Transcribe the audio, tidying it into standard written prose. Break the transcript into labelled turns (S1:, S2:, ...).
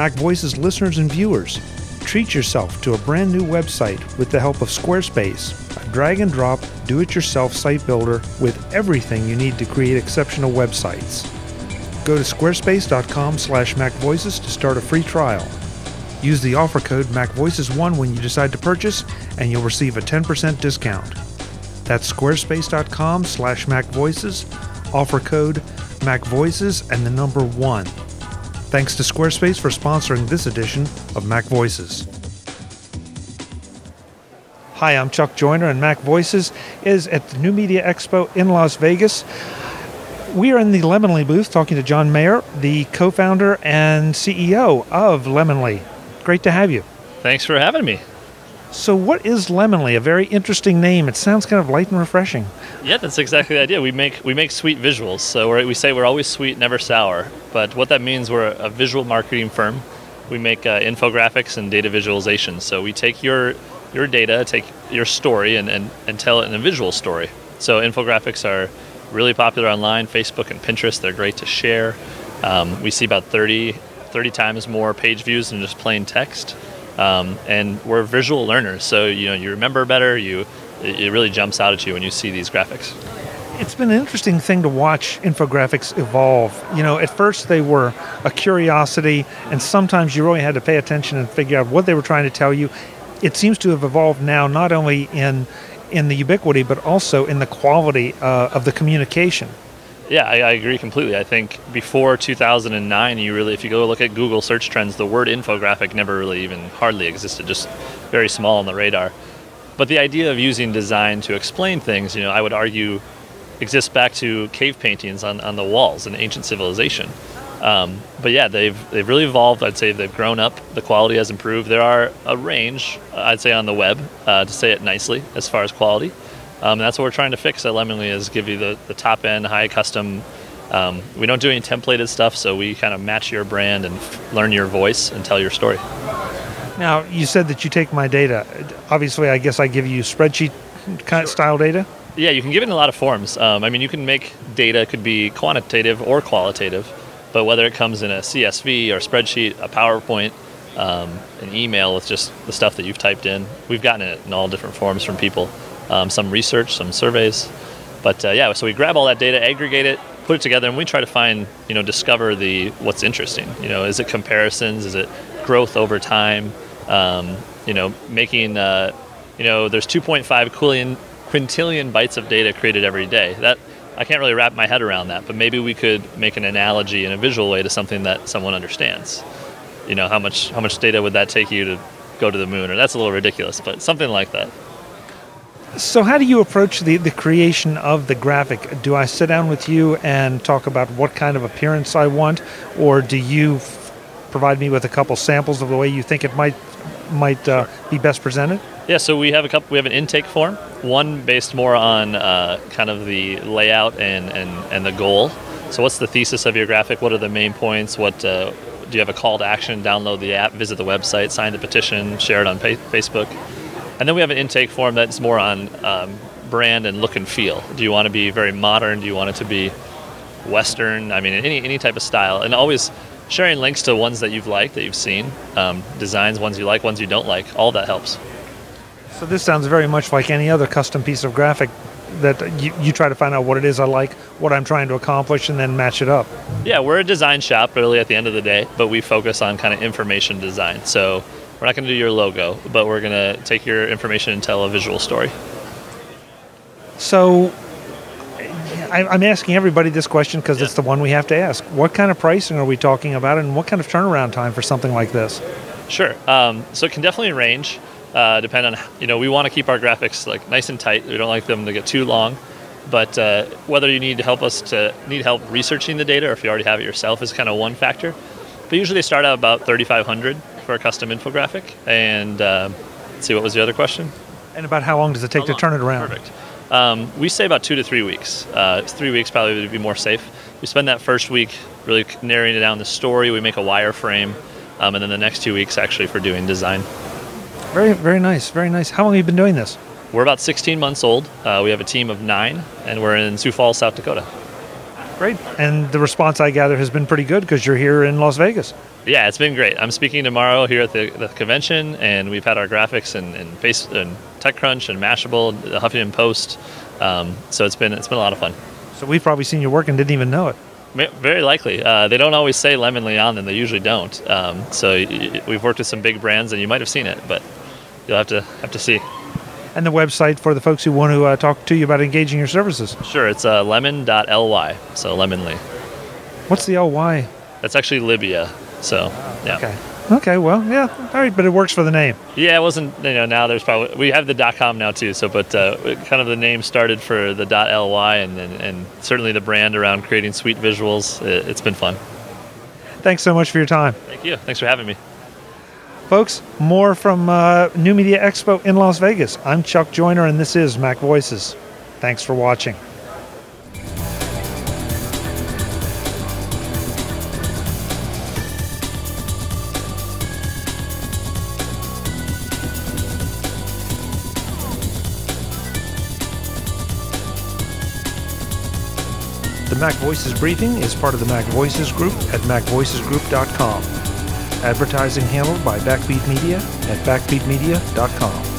S1: MacVoices listeners and viewers, treat yourself to a brand new website with the help of Squarespace, a drag-and-drop, do-it-yourself site builder with everything you need to create exceptional websites. Go to squarespace.com/MacVoices to start a free trial. Use the offer code MacVoices1 when you decide to purchase, and you'll receive a 10% discount. That's squarespace.com/MacVoices, offer code MacVoices and the number 1. Thanks to Squarespace for sponsoring this edition of MacVoices. Hi, I'm Chuck Joyner, and MacVoices is at the new Media Expo in Las Vegas. We are in the Lemonly booth talking to John Meyer, the co-founder and CEO of Lemonly. Great to have you.
S2: Thanks for having me.
S1: So what is Lemonly? A very interesting name. It sounds kind of light and refreshing.
S2: Yeah, that's exactly the idea. We make sweet visuals. So we say we're always sweet, never sour. But what that means, we're a visual marketing firm. We make infographics and data visualization. So we take your data, take your story, and tell it in a visual story. So infographics are really popular online, Facebook and Pinterest. They're great to share. We see about 30 times more page views than just plain text. And we're visual learners, so you remember better. It really jumps out at you when you see these graphics.
S1: It's been an interesting thing to watch infographics evolve. At first they were a curiosity, and sometimes you really had to pay attention and figure out what they were trying to tell you. It seems to have evolved now, not only in the ubiquity, but also in the quality of the communication.
S2: Yeah, I agree completely. I think before 2009, if you go look at Google search trends, the word infographic never really even hardly existed, just very small on the radar. But the idea of using design to explain things, I would argue, exists back to cave paintings on the walls in ancient civilization. But yeah, they've really evolved. I'd say they've grown up. The quality has improved. There are a range, I'd say, on the web, to say it nicely, as far as quality. That's what we're trying to fix at Lemonly, is give you the top end, high custom. We don't do any templated stuff, so we kind of match your brand and learn your voice and tell your story.
S1: Now, you said that you take my data. Obviously, I guess I give you spreadsheet kind of style data?
S2: Yeah, you can give it in a lot of forms. You can make data, it could be quantitative or qualitative, but whether it comes in a CSV or spreadsheet, a PowerPoint, an email with just the stuff that you've typed in, we've gotten it in all different forms from people. Some research, some surveys. But so we grab all that data, aggregate it, put it together, and we try to find, discover what's interesting. Is it comparisons? Is it growth over time? Making, there's 2.5 quintillion bytes of data created every day. That I can't really wrap my head around that, but maybe we could make an analogy in a visual way to something that someone understands. How much data would that take you to go to the moon? Or that's a little ridiculous, but something like that.
S1: So how do you approach the creation of the graphic? Do I sit down with you and talk about what kind of appearance I want, or do you provide me with a couple samples of the way you think it might be best presented? Yeah,
S2: so we have an intake form, one based more on kind of the layout and the goal. So what's the thesis of your graphic? What are the main points? Do you have a call to action? Download the app, visit the website, sign the petition, share it on Facebook. And then we have an intake form that's more on brand and look and feel. Do you want to be very modern? Do you want it to be Western? Any type of style. And always sharing links to ones that you've liked, that you've seen, designs, ones you like, ones you don't like. All that helps.
S1: So this sounds very much like any other custom piece of graphic that you try to find out what it is I like, what I'm trying to accomplish, and then match it up. Yeah,
S2: we're a design shop really at the end of the day, but we focus on kind of information design. So we're not going to do your logo, but we're going to take your information and tell a visual story.
S1: So I'm asking everybody this question because it's the one we have to ask. What kind of pricing are we talking about, and what kind of turnaround time for something like this?
S2: Sure. So it can definitely range. Depend on, we want to keep our graphics nice and tight. We don't like them to get too long. But whether you need help researching the data, or if you already have it yourself, is kind of one factor. But usually they start out about $3,500 for a custom infographic. And let's see, what was the other question?
S1: And about how long does it take to turn it around?
S2: Perfect. We say about 2 to 3 weeks. 3 weeks probably would be more safe. We spend that first week really narrowing it down the story. We make a wireframe, and then the next 2 weeks actually for doing design.
S1: Very, very nice, very nice. How long have you been doing this?
S2: We're about 16 months old. We have a team of 9, and we're in Sioux Falls, South Dakota.
S1: Great. And the response I gather has been pretty good because you're here in Las Vegas.
S2: Yeah, it's been great. I'm speaking tomorrow here at the convention, and we've had our graphics and TechCrunch and Mashable, the Huffington Post. So it's been a lot of fun.
S1: So we've probably seen your work and didn't even know it.
S2: Very likely. They don't always say Lemonly on them. They usually don't. So we've worked with some big brands, and you might have seen it, but you'll have to see.
S1: And the website for the folks who want to talk to you about engaging your services.
S2: Sure, it's lemon.ly, so Lemonly.
S1: What's the LY?
S2: That's actually Libya, so yeah.
S1: Okay, well, yeah, all right, but it works for the name.
S2: Yeah, it wasn't, now there's probably, we have the .com now too, so, but kind of the name started for the .ly, and certainly the brand around creating sweet visuals. It's been fun.
S1: Thanks so much for your time.
S2: Thank you. Thanks for having me.
S1: Folks, more from New Media Expo in Las Vegas. I'm Chuck Joyner, and this is MacVoices. Thanks for watching. The MacVoices briefing is part of the MacVoices Group at MacVoicesGroup.com. Advertising handled by Backbeat Media at BackbeatMedia.com.